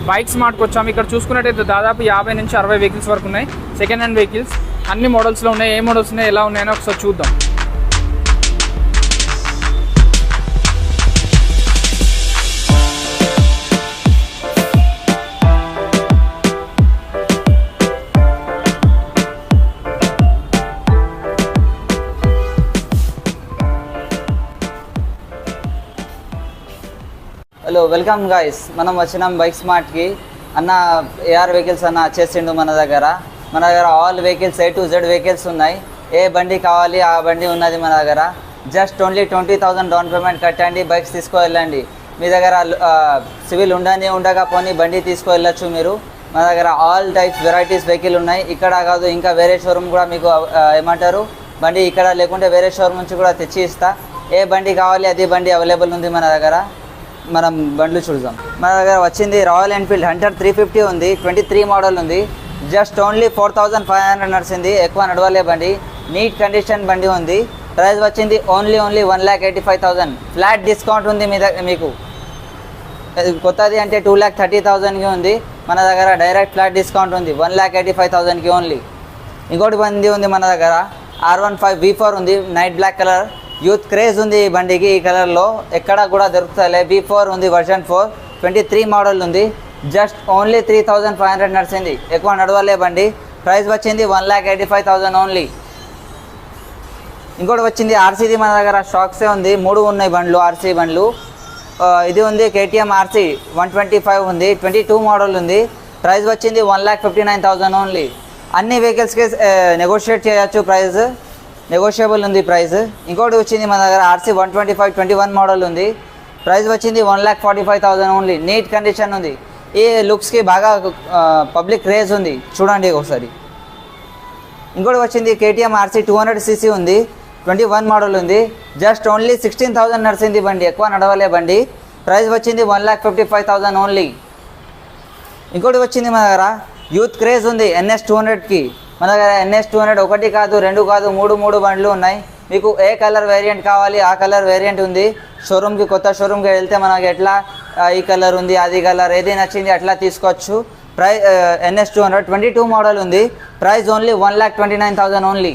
Bike స్మార్ట్కి వచ్చాము. ఇక్కడ చూసుకున్నట్టయితే దాదాపు 50 నుంచి 60 వెహికల్స్ వరకు ఉన్నాయి. సెకండ్ హ్యాండ్ వెహికల్స్ అన్ని మోడల్స్లో ఉన్నాయి. ఏ మోడల్స్ ఉన్నాయి, ఎలా ఉన్నాయని ఒకసారి చూద్దాం. Hello, welcome guys. మనం వచ్చినాం బైక్ స్మార్ట్కి. అన్న ఏఆర్ వెహికల్స్ అన్న వచ్చేసిండు మన దగ్గర all vehicles A to Z vehicles ఉన్నాయి. ఏ బండి కావాలి ఆ బండి ఉన్నది మన దగ్గర. జస్ట్ ఓన్లీ 20,000 డౌన్ పేమెంట్ కట్టండి, బైక్స్ తీసుకువెళ్ళండి. మీ దగ్గర సివిల్ ఉండకపోని బండి తీసుకువెళ్ళచ్చు మీరు. మన దగ్గర ఆల్ టైప్స్ వెరైటీస్ వెహికల్ ఉన్నాయి. ఇక్కడ కాదు, ఇంకా వేరే షోరూమ్ కూడా మీకు ఏమంటారు బండి ఇక్కడ లేకుంటే వేరే షోరూమ్ నుంచి కూడా తెచ్చి ఇస్తా. ఏ బండి కావాలి అది బండి అవైలబుల్ ఉంది మన దగ్గర. మనం బండ్లు చూద్దాం. మన దగ్గర వచ్చింది రాయల్ ఎన్ఫీల్డ్ హంటర్ 350 ఉంది. 23 మోడల్ ఉంది. జస్ట్ ఓన్లీ 4,500 నడిచింది. ఎక్కువ నడవలే బండి. నీట్ కండిషన్ బండి ఉంది. ప్రైస్ వచ్చింది ఓన్లీ 1,85,000. ఫ్లాట్ డిస్కౌంట్ ఉంది మీకు. కొత్తది అంటే 2,30,000కి ఉంది. మన దగ్గర డైరెక్ట్ ఫ్లాట్ డిస్కౌంట్ ఉంది 1,85,000కి ఓన్లీ. ఇంకోటి బండి ఉంది మన దగ్గర R15 V4 ఉంది. Night black colour. Youth craze ఉంది ఈ బండికి. ఈ కలర్లో ఎక్కడ కూడా దొరుకుతలే. V4 ఉంది, వర్షన్ 4. 23 మోడల్ ఉంది. జస్ట్ ఓన్లీ 3,500 నడిచింది. ఎక్కువ నడవలే బండి. ప్రైస్ వచ్చింది 1,85,000 ఓన్లీ. ఇంకోటి వచ్చింది ఆర్సీది మన దగ్గర స్టాక్సే ఉంది. 3 ఉన్నాయి బండ్లు, ఆర్సీ బండ్లు. ఇది ఉంది KTM RC 125 ఉంది. 22 మోడల్ ఉంది. ప్రైస్ వచ్చింది 1,59,000 ఓన్లీ. అన్ని వెహికల్స్కి నెగోషియేట్ చేయొచ్చు, ప్రైస్ నెగోషియబుల్ ఉంది ప్రైస్. ఇంకోటి వచ్చింది మన దగ్గర RC 125 21 మోడల్ ఉంది. ప్రైస్ వచ్చింది 1,45,000 ఓన్లీ. నీట్ కండిషన్ ఉంది. ఈ లుక్స్కి బాగా పబ్లిక్ క్రేజ్ ఉంది, చూడండి ఒకసారి. ఇంకోటి వచ్చింది KTM RC 200cc ఉంది. 21 మోడల్ ఉంది. జస్ట్ ఓన్లీ 16,000 నడిచింది బండి. ఎక్కువ నడవలే బండి. ప్రైస్ వచ్చింది 1,55,000 ఓన్లీ. ఇంకోటి వచ్చింది మన దగ్గర యూత్ క్రేజ్ ఉంది NS 200కి. మన దగ్గర NS 200 ఒకటి కాదు, 2 కాదు, 3 బండ్లు ఉన్నాయి. మీకు ఏ కలర్ వేరియంట్ కావాలి ఆ కలర్ వేరియంట్ ఉంది. షోరూమ్కి, కొత్త షోరూమ్కి వెళ్తే మనకి ఎట్లా ఈ కలర్ ఉంది, అది కలర్, ఏది నచ్చింది అట్లా తీసుకోవచ్చు. ప్రైస్ NS 200 22 మోడల్ ఉంది. Price only 1,29,000 only.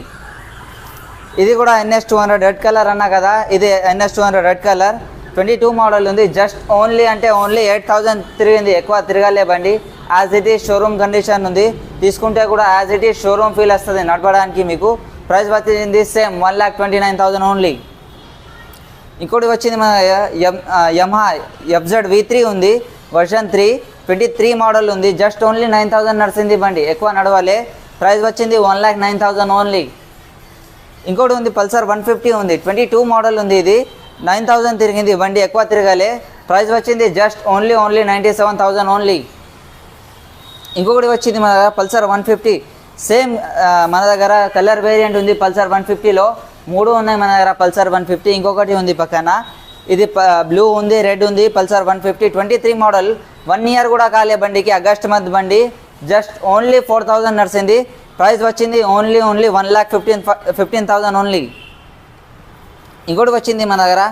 ఇది కూడా NS 200 రెడ్ కలర్ అన్నా కదా, ఇది NS 200 రెడ్ కలర్ 22 మోడల్ ఉంది. జస్ట్ ఓన్లీ అంటే ఓన్లీ 8,000 తిరిగింది. ఎక్కువ తిరగాలే బండి. As it is showroom condition ఉంది. తీసుకుంటే కూడా as it is showroom feel వస్తుంది నడపడానికి మీకు. ప్రైస్ వచ్చింది సేమ్ 1,29,000 ఓన్లీ. ఇంకోటి వచ్చింది మన యమహా FZ V3 ఉంది. వర్షన్ 3 23 మోడల్ ఉంది. జస్ట్ ఓన్లీ 9,000 నడిచింది బండి. ఎక్కువ నడవలే. ప్రైస్ వచ్చింది 1,09,000 ఓన్లీ. ఇంకోటి ఉంది పల్సర్ 150 ఉంది. 22 మోడల్ ఉంది. ఇది 9,000 తిరిగింది బండి. ఎక్కువ తిరగాలే. ప్రైస్ వచ్చింది జస్ట్ ఓన్లీ 97,000 ఓన్లీ. ఇంకొకటి వచ్చింది మన దగ్గర పల్సర్ 150 సేమ్. మన దగ్గర కలర్ వేరియంట్ ఉంది పల్సర్ 150లో. 3 ఉన్నాయి మన దగ్గర పల్సర్ 150. ఇంకొకటి ఉంది పక్కన, ఇది బ్లూ ఉంది, రెడ్ ఉంది. Pulsar 150 23 model. 1 ఇయర్ కూడా కాలే బండికి. ఆగస్ట్ మంత్ బండి. జస్ట్ ఓన్లీ 4,000 నడిచింది. ప్రైస్ వచ్చింది ఓన్లీ 1,15,000 ఓన్లీ. ఇంకోటి వచ్చింది మన దగ్గర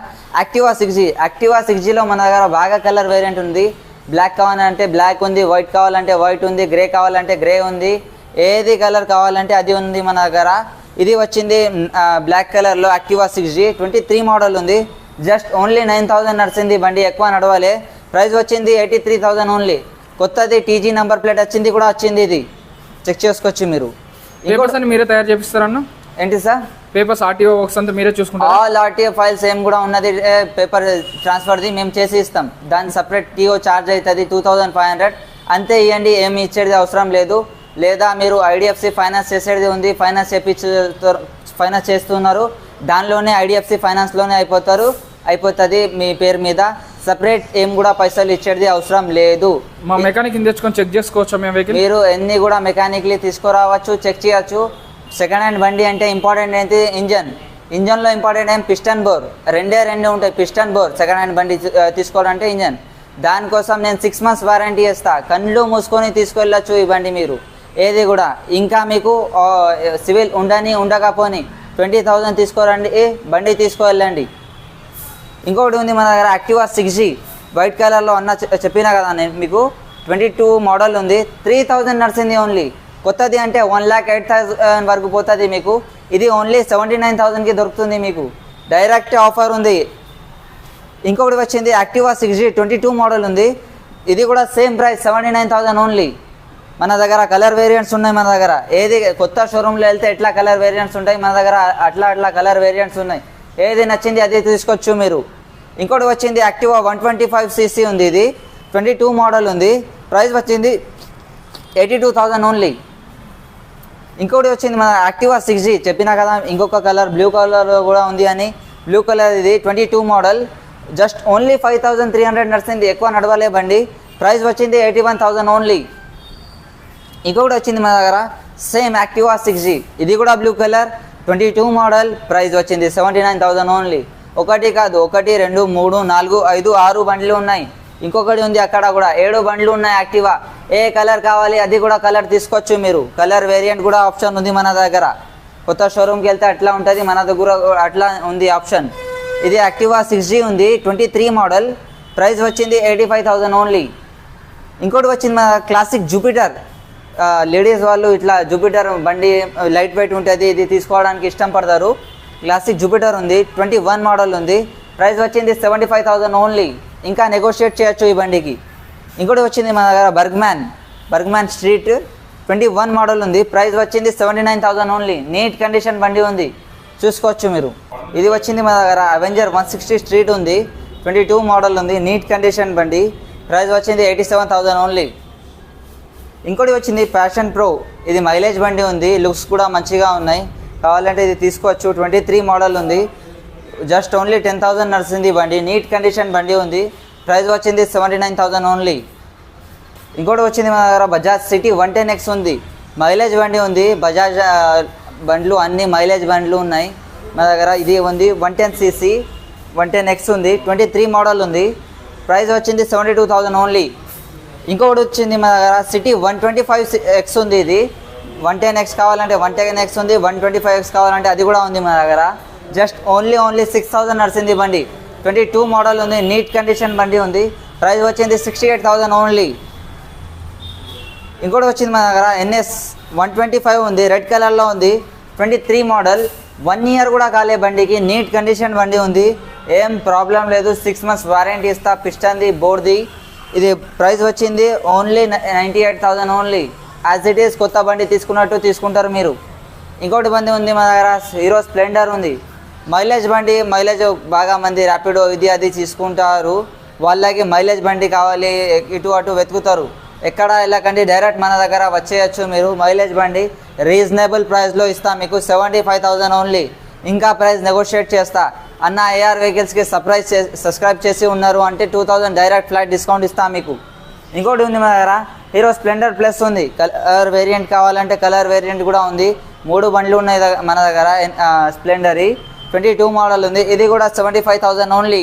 యాక్టివా 6Gలో మన దగ్గర బాగా కలర్ వేరియంట్ ఉంది. బ్లాక్ కావాలంటే బ్లాక్ ఉంది, వైట్ కావాలంటే వైట్ ఉంది, గ్రే కావాలంటే గ్రే ఉంది. ఏది కలర్ కావాలంటే అది ఉంది మన దగ్గర. ఇది వచ్చింది బ్లాక్ కలర్లో యాక్టివా 6G 23 మోడల్ ఉంది. జస్ట్ ఓన్లీ 9,000 నడిచింది బండి. ఎక్కువ నడవలే. ప్రైస్ వచ్చింది 83,000 ఓన్లీ. కొత్తది TG నెంబర్ ప్లేట్ వచ్చింది కూడా వచ్చింది. ఇది చెక్ చేసుకోవచ్చు మీరు. పేపర్స్ అన్ని మీరే తయారు చేపిస్తారన్న? ఏంటి సార్? పేపర్స్ RTO వర్క్స్ అంతా మీరే చూసుకుంటారు? ఆల్ RTO ఫైల్స్ ఏం కూడా ఉన్నది. పేపర్ ట్రాన్స్ఫర్ది మేము చేసి ఇస్తాం. దాని సపరేట్ TO ఛార్జ్ అవుతుంది 2,500 అంతే. ఇవ్వండి, ఏమి ఇచ్చేది అవసరం లేదు. లేదా మీరు IDFC ఫైనాన్స్ చేసేది ఉంది, ఫైనాన్స్ చేస్తున్నారు, దానిలోనే IDFC ఫైనాన్స్లోనే అయిపోతుంది మీ పేరు మీద. సపరేట్ ఏం కూడా పైసలు ఇచ్చేది అవసరం లేదు. మా మెకానిక్ తెచ్చుకొని చెక్ చేసుకోవచ్చు. మీరు ఎన్ని కూడా మెకానిక్లీ తీసుకురావచ్చు, చెక్ చేయవచ్చు. సెకండ్ హ్యాండ్ బండి అంటే ఇంపార్టెంట్ ఏంటి? ఇంజన్లో ఇంపార్టెంట్ ఏం? Piston bore. రెండే ఉంటాయి, పిస్టన్ బోర్. సెకండ్ హ్యాండ్ బండి తీసుకోవాలంటే ఇంజన్. దానికోసం నేను 6 months వారంటీ ఇస్తా. కళ్ళు మూసుకొని తీసుకెళ్ళచ్చు ఈ బండి మీరు. ఏది కూడా ఇంకా మీకు సివిల్ ఉండకపోని 20,000 తీసుకోరండి, బండి తీసుకువెళ్ళండి. ఇంకొకటి ఉంది మన దగ్గర యాక్టివా 6G వైట్ కలర్లో చెప్పినా కదా నేను మీకు. 22 మోడల్ ఉంది, 3000 నడిచింది ఓన్లీ. కొత్తది అంటే 1,08,000 వరకు పోతుంది మీకు. ఇది ఓన్లీ 79,000కి దొరుకుతుంది మీకు. డైరెక్ట్ ఆఫర్ ఉంది. ఇంకొకటి వచ్చింది యాక్టివా 6G 22 మోడల్ ఉంది. ఇది కూడా సేమ్ ప్రైస్ 79,000 ఓన్లీ. మన దగ్గర కలర్ వేరియంట్స్ ఉన్నాయి. మన దగ్గర ఏది కొత్త షోరూంలో వెళ్తే ఎట్లా కలర్ వేరియంట్స్ ఉంటాయి, మన దగ్గర అట్లా కలర్ వేరియంట్స్ ఉన్నాయి. ఏది నచ్చింది అది తీసుకోవచ్చు మీరు. ఇంకోటి వచ్చింది యాక్టివా 125cc ఉంది. ఇది 22 మోడల్ ఉంది. ప్రైస్ వచ్చింది 82,000 ఓన్లీ. ఇంకోటి వచ్చింది మన యాక్టివా 6G చెప్పినా కదా. ఇంకొక కలర్ బ్లూ కలర్ కూడా ఉంది అని. బ్లూ కలర్ ఇది 22 మోడల్. జస్ట్ ఓన్లీ 5,300 నడిచింది, ఎక్కువ నడవలే బండి. ప్రైస్ వచ్చింది 81,000 ఓన్లీ. ఇంకొకటి వచ్చింది మన దగ్గర సేమ్ యాక్టివా 6G. ఇది కూడా బ్లూ కలర్ 22 మోడల్. ప్రైస్ వచ్చింది 79,000 ఓన్లీ. ఒకటి కాదు, 1 2 3 4 5 6 బండ్లు ఉన్నాయి. ఇంకొకటి ఉంది అక్కడ కూడా 7 బండ్లు ఉన్నాయి యాక్టివా. ఏ కలర్ కావాలి అది కూడా కలర్ తీసుకోవచ్చు మీరు. కలర్ వేరియంట్ కూడా ఆప్షన్ ఉంది మన దగ్గర. కొత్త షోరూమ్కి వెళ్తే అట్లా ఉంటుంది, మన దగ్గర అట్లా ఉంది ఆప్షన్. ఇది యాక్టివా 6G ఉంది 23 మోడల్. ప్రైస్ వచ్చింది 85,000 ఓన్లీ. ఇంకోటి వచ్చింది మన క్లాసిక్ జూపిటర్. లేడీస్ వాళ్ళు ఇట్లా జూపిటర్ బండి లైట్ వెయిట్ ఉంటుంది, ఇది తీసుకోవడానికి ఇష్టం పడతారు. క్లాసిక్ జూపిటర్ ఉంది 21 మోడల్ ఉంది. ప్రైస్ వచ్చింది 75,000 ఓన్లీ. ఇంకా నెగోషియేట్ చేయొచ్చు ఈ బండికి. ఇంకోటి వచ్చింది మన దగ్గర బర్గ్మ్యాన్ స్ట్రీట్ 21 మోడల్ ఉంది. ప్రైస్ వచ్చింది 79,000 ఓన్లీ. నీట్ కండిషన్ బండి ఉంది, చూసుకోవచ్చు మీరు. ఇది వచ్చింది మన దగ్గర అవెంజర్ 160 స్ట్రీట్ ఉంది 22 మోడల్ ఉంది. నీట్ కండిషన్ బండి. ప్రైస్ వచ్చింది 87,000 ఓన్లీ. ఇంకోటి వచ్చింది ప్యాషన్ ప్రో. ఇది మైలేజ్ బండి ఉంది, లుక్స్ కూడా మంచిగా ఉన్నాయి. కావాలంటే ఇది తీసుకోవచ్చు. 23 మోడల్ ఉంది. జస్ట్ ఓన్లీ 10,000 నడిచింది బండి. నీట్ కండిషన్ బండి ఉంది. ప్రైస్ వచ్చింది 79,000 ఓన్లీ. ఇంకోటి వచ్చింది మన దగ్గర బజాజ్ సిటీ 110X ఉంది. మైలేజ్ బండి ఉంది. బజాజ్ బండ్లు అన్ని మైలేజ్ బండ్లు ఉన్నాయి మన దగ్గర. ఇది ఉంది 110cc 110X ఉంది 23 మోడల్ ఉంది. ప్రైస్ వచ్చింది 72,000 ఓన్లీ. ఇంకొకటి వచ్చింది మన దగ్గర సిటీ 125X ఉంది. ఇది 110X కావాలంటే 110X ఉంది, 125X కావాలంటే అది కూడా ఉంది మన దగ్గర. జస్ట్ ఓన్లీ 6,000 నడిచింది బండి. 22 మోడల్ ఉంది. నీట్ కండిషన్ బండి ఉంది. ప్రైస్ వచ్చింది 68,000 ఓన్లీ. ఇంకోటి వచ్చింది మన దగ్గర NS 125 ఉంది, రెడ్ కలర్లో ఉంది 23 మోడల్. 1 ఇయర్ కూడా కాలే బండికి. నీట్ కండిషన్ బండి ఉంది, ఏం ప్రాబ్లం లేదు. 6 months వారంటీ ఇస్తా. పిస్టన్ది బోర్డ్ది. ఇది ప్రైస్ వచ్చింది only 98,000 only. As it is కొత్త బండి తీసుకున్నట్టు తీసుకుంటారు మీరు. ఇంకోటి బండి ఉంది మన దగ్గర హీరో స్ప్లెండర్ ఉంది. మైలేజ్ బండి. మైలేజ్ బాగా మంది ర్యాపిడో ఇది అది తీసుకుంటారు. వాళ్ళకి మైలేజ్ బండి కావాలి, ఇటు అటు వెతుకుతారు. ఎక్కడ వెళ్ళకండి, డైరెక్ట్ మన దగ్గర వచ్చేయచ్చు మీరు. మైలేజ్ బండి రీజనబుల్ ప్రైస్లో ఇస్తా మీకు. 75,000 ఓన్లీ. ఇంకా ప్రైస్ నెగోషియేట్ చేస్తా. అన్న AR వెహికల్స్కి సబ్స్క్రైబ్ చేసి ఉన్నారు అంటే 2,000 డైరెక్ట్ ఫ్లైట్ డిస్కౌంట్ ఇస్తా మీకు. ఇంకోటి ఉంది మన దగ్గర హీరో స్ప్లెండర్ ప్లస్ ఉంది. కలర్ వేరియంట్ కావాలంటే కలర్ వేరియంట్ కూడా ఉంది. 3 బండ్లు ఉన్నాయి మన దగ్గర. స్ప్లెండర్ 22 మోడల్ ఉంది. ఇది కూడా 75,000 ఓన్లీ.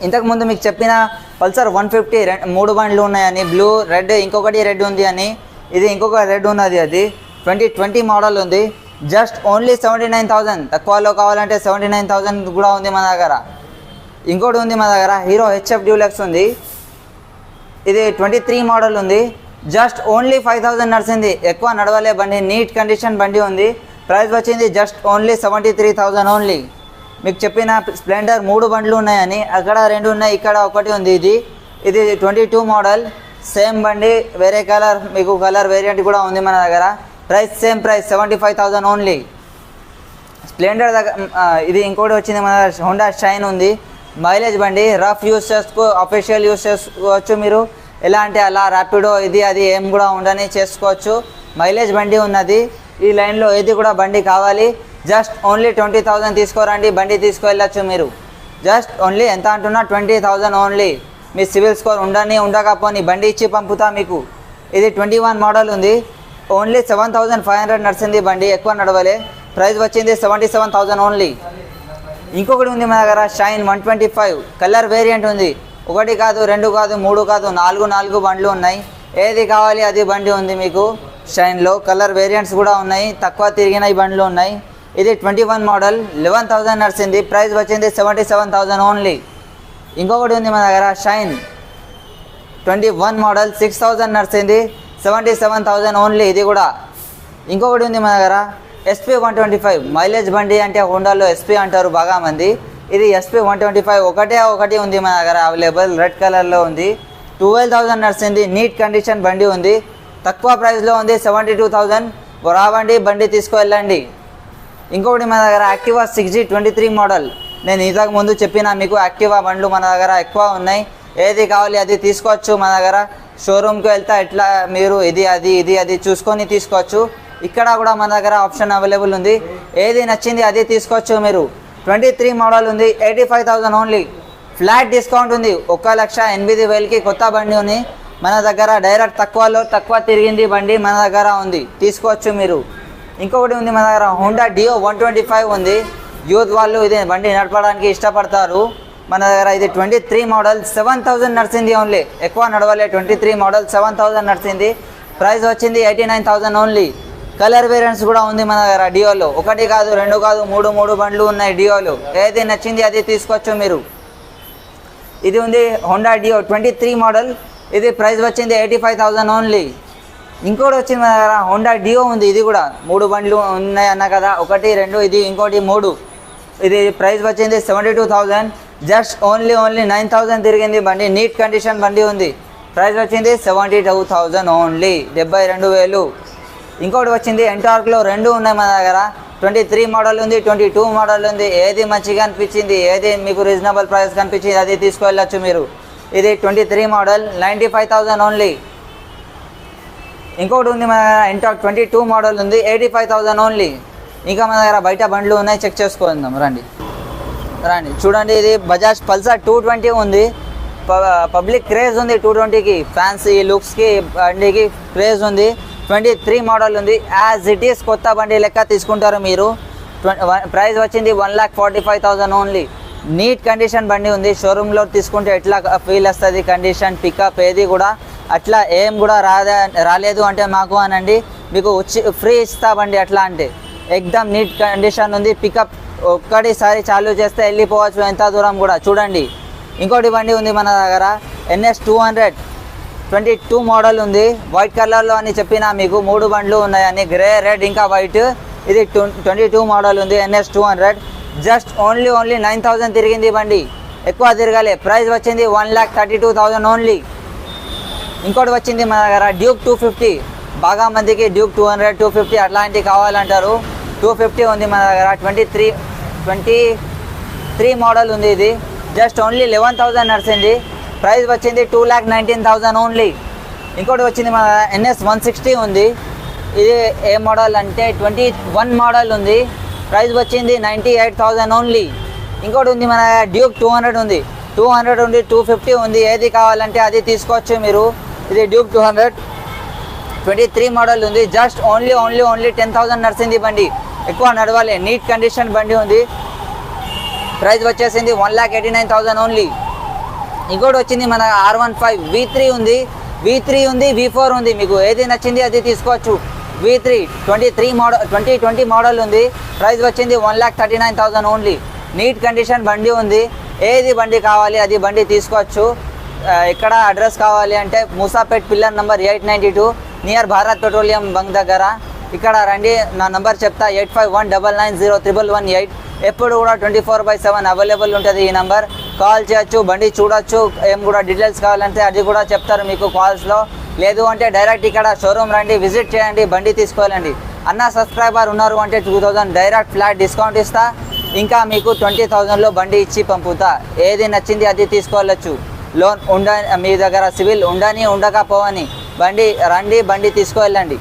ఇంతకుముందు మీకు చెప్పిన పల్సర్ 150 3 బండ్లు ఉన్నాయని, బ్లూ రెడ్ ఇంకొకటి రెడ్ ఉంది అని. ఇది ఇంకొక రెడ్ ఉన్నది, అది 2020 మోడల్ ఉంది. Just only 79,000. తక్కువలో కావాలంటే 79,000 కూడా ఉంది మన దగ్గర. ఇంకోటి ఉంది మన దగ్గర హీరో HF డ్యూలెక్స్ ఉంది. ఇది 23 మోడల్ ఉంది. జస్ట్ ఓన్లీ 5,000 నడిచింది, ఎక్కువ నడవలే బండి. నీట్ కండిషన్ బండి ఉంది. ప్రైస్ వచ్చింది జస్ట్ ఓన్లీ 73,000 ఓన్లీ. మీకు చెప్పిన స్ప్లెండర్ 3 బండ్లు ఉన్నాయని, అక్కడ 2 ఉన్నాయి, ఇక్కడ ఒకటి ఉంది. ఇది 22 మోడల్. సేమ్ బండి, వేరే కలర్, మీకు కలర్ వేరియంట్ కూడా ఉంది మన దగ్గర. Price same price 75,000 only. Splendor దగ్గర ఇది ఇంకోటి వచ్చింది మన హోండా షైన్ ఉంది. మైలేజ్ బండి. రఫ్ యూస్ చేసుకో, అఫీషియల్ యూస్ చేసుకోవచ్చు మీరు. ఎలా అంటే అలా ర్యాపిడో ఇది అది ఏం కూడా ఉండని చేసుకోవచ్చు. మైలేజ్ బండి ఉన్నది. ఈ లైన్లో ఏది కూడా బండి కావాలి జస్ట్ ఓన్లీ 20,000 తీసుకోరండి, బండి తీసుకువెళ్ళచ్చు మీరు. జస్ట్ ఓన్లీ ఎంత అంటున్నా 20,000 ఓన్లీ. మీ సివిల్ స్కోర్ ఉండకపోని బండి ఇచ్చి పంపుతా మీకు. ఇది 21 మోడల్ ఉంది. ఓన్లీ 7,500 నడిచింది బండి, ఎక్కువ నడవలే. ప్రైస్ వచ్చింది 77,000 ఓన్లీ. ఇంకొకటి ఉంది మన దగ్గర షైన్ 125 కలర్ వేరియంట్ ఉంది. 1 కాదు 2 కాదు 3 కాదు 4 బండ్లు ఉన్నాయి. ఏది కావాలి అది బండి ఉంది మీకు. షైన్లో కలర్ వేరియంట్స్ కూడా ఉన్నాయి, తక్కువ తిరిగిన బండ్లు ఉన్నాయి. ఇది 21 మోడల్ 11,000 నడిచింది. ప్రైస్ వచ్చింది 77,000 ఓన్లీ. ఇంకొకటి ఉంది మన దగ్గర షైన్ 21 మోడల్ 6000 నడిచింది, 77,000 ఓన్లీ ఇది కూడా. ఇంకొకటి ఉంది మన దగ్గర SP 125 మైలేజ్ బండి అంటే హోండాలో SP అంటారు బాగా మంది. ఇది SP 125 ఒకటి ఉంది మన దగ్గర అవైలబుల్, రెడ్ కలర్లో ఉంది. 12,000 నడిచింది, నీట్ కండిషన్ బండి ఉంది, తక్కువ ప్రైస్లో ఉంది, 72,000. రావండి బండి తీసుకువెళ్ళండి. ఇంకొకటి మన దగ్గర యాక్టివా 6G 23 మోడల్. నేను ఇంతకు ముందు చెప్పిన మీకు యాక్టివా బండ్లు మన దగ్గర ఎక్కువ ఉన్నాయి. ఏది కావాలి అది తీసుకోవచ్చు. మన దగ్గర షోరూమ్కి వెళ్తే ఎట్లా మీరు ఇది చూసుకొని తీసుకోవచ్చు. ఇక్కడ కూడా మన దగ్గర ఆప్షన్ అవైలబుల్ ఉంది, ఏది నచ్చింది అది తీసుకోవచ్చు మీరు. 23 మోడల్ ఉంది, 85,000 ఓన్లీ. ఫ్లాట్ డిస్కౌంట్ ఉంది, 1,08,000కి కొత్త బండి ఉంది మన దగ్గర. డైరెక్ట్ తక్కువ తిరిగింది బండి మన దగ్గర ఉంది, తీసుకోవచ్చు మీరు. ఇంకొకటి ఉంది మన దగ్గర హోండా డియో 125 ఉంది. యూత్ వాళ్ళు ఇది బండి నడపడానికి ఇష్టపడతారు మన దగ్గర. ఇది 23 మోడల్, 7,000 నడిచింది ఓన్లీ, ఎక్కువ నడవలే. 23 మోడల్ 7,000 నడిచింది, ప్రైస్ వచ్చింది 89,000 ఓన్లీ. కలర్ వేరియంట్స్ కూడా ఉంది మన దగ్గర డియోలో. 1 కాదు 2 కాదు 3 బండ్లు ఉన్నాయి డియోలో, ఏది నచ్చింది అది తీసుకోవచ్చు మీరు. ఇది ఉంది హోండా డియో 23 మోడల్, ఇది ప్రైస్ వచ్చింది 85,000 ఓన్లీ. ఇంకోటి వచ్చింది మన దగ్గర హోండా డియో ఉంది, ఇది కూడా 3 బండ్లు ఉన్నాయి అన్న కదా, 1 2 ఇది ఇంకోటి 3. ఇది ప్రైస్ వచ్చింది 72,000, జస్ట్ ఓన్లీ 9,000 తిరిగింది బండి, నీట్ కండిషన్ బండి ఉంది. ప్రైస్ వచ్చింది 72,000 ఓన్లీ, 72,000. ఇంకోటి వచ్చింది ఎంటార్క్లో 2 ఉన్నాయి మన దగ్గర. 23 మోడల్ ఉంది, 22 మోడల్ ఉంది, ఏది మంచిగా అనిపించింది, ఏది మీకు రీజనబుల్ ప్రైస్ కనిపించింది అది తీసుకువెళ్ళచ్చు మీరు. ఇది 23 మోడల్, 95,000 ఓన్లీ. ఇంకోటి ఉంది మన దగ్గర ఎంటార్క్ 22 మోడల్ ఉంది, 85,000 ఓన్లీ. ఇంకా మన దగ్గర బయట బండ్లు ఉన్నాయి, చెక్ చేసుకుందాం రండి. చూడండి, ఇది బజాజ్ పల్సర్ 220 ఉంది. పబ్లిక్ క్రేజ్ ఉంది 220కి, ఫ్యాన్సీ లుక్స్కి బండికి క్రేజ్ ఉంది. 23 మోడల్ ఉంది, యాజ్ ఇట్ ఈస్ కొత్త బండి లెక్క తీసుకుంటారు మీరు. ప్రైస్ వచ్చింది 1,45,000 ఓన్లీ. నీట్ కండిషన్ బండి ఉంది, షోరూంలో తీసుకుంటే ఎట్లా ఫీల్ వస్తుంది కండిషన్, పికప్ ఏది కూడా అట్లా ఏం కూడా రాలేదు అంటే మాకు అనండి, మీకు ఫ్రీ ఇస్తా బండి. అట్లా అంటే ఎక్దమ్ నీట్ కండిషన్ ఉంది, పికప్ ఒక్కటిసారి చాలు చేస్తే వెళ్ళిపోవచ్చు ఎంత దూరం కూడా. చూడండి, ఇంకోటి బండి ఉంది మన దగ్గర NS 200 22 మోడల్ ఉంది, వైట్ కలర్లో అని చెప్పిన మీకు 3 బండ్లు ఉన్నాయని, గ్రే, రెడ్ ఇంకా వైట్. ఇది 22 మోడల్ ఉంది, NS 200, జస్ట్ ఓన్లీ 9,000 తిరిగింది బండి, ఎక్కువ తిరగాలి. ప్రైస్ వచ్చింది 1,32,000 ఓన్లీ. ఇంకోటి వచ్చింది మన దగ్గర డ్యూక్ 250, బాగా మందికి డ్యూక్ 200 250 అట్లాంటివి కావాలంటారు. 250 ఉంది మన దగ్గర, 23 మోడల్ ఉంది. ఇది జస్ట్ ఓన్లీ 11,000 నడిచింది, ప్రైస్ వచ్చింది 2,19,000 ఓన్లీ. ఇంకోటి వచ్చింది మన NS 160 ఉంది, ఇది ఏ మోడల్ అంటే 21 మోడల్ ఉంది, ప్రైస్ వచ్చింది 98,000 ఓన్లీ. ఇంకోటి ఉంది మన డ్యూక్ 200 ఉంది, 250 ఉంది, ఏది కావాలంటే అది తీసుకోవచ్చు మీరు. ఇది డ్యూక్ 200 23 మోడల్ ఉంది, జస్ట్ ఓన్లీ 10,000 నడిచింది బండి, ఎక్కువ నడవాలి, నీట్ కండిషన్ బండి ఉంది. ప్రైస్ వచ్చేసింది 1,89,000 ఓన్లీ. ఇంకోటి వచ్చింది మన R15 V3 ఉంది, V4 ఉంది, మీకు ఏది నచ్చింది అది తీసుకోవచ్చు. V3 2020 మోడల్ ఉంది, ప్రైస్ వచ్చింది 1,39,000 ఓన్లీ. నీట్ కండిషన్ బండి ఉంది, ఏది బండి కావాలి అది బండి తీసుకోవచ్చు. ఇక్కడ అడ్రస్ కావాలి అంటే Moosapet pillar number 892 near Bharat petroleum bunk దగ్గర. ఇక్కడ రండి, నా నంబర్ చెప్తా 8519901118. ఎప్పుడు కూడా 24/7 అవైలబుల్ ఉంటుంది ఈ నంబర్, కాల్ చేయొచ్చు, బండి చూడొచ్చు, ఏం కూడా డీటెయిల్స్ కావాలంటే అది కూడా చెప్తారు మీకు కాల్స్లో. లేదు అంటే డైరెక్ట్ ఇక్కడ షోరూమ్ రండి, విజిట్ చేయండి, బండి తీసుకోవాలండి. అన్న సబ్స్క్రైబర్ ఉన్నారు అంటే 2,000 డైరెక్ట్ ఫ్లాట్ డిస్కౌంట్ ఇస్తా, ఇంకా మీకు 20,000లో బండి ఇచ్చి పంపుతా. ఏది నచ్చింది అది తీసుకోవచ్చు. లోన్ మీ దగ్గర సివిల్ ఉండని ఉండకపోవని బండి రండి, బండి తీసుకువెళ్ళండి.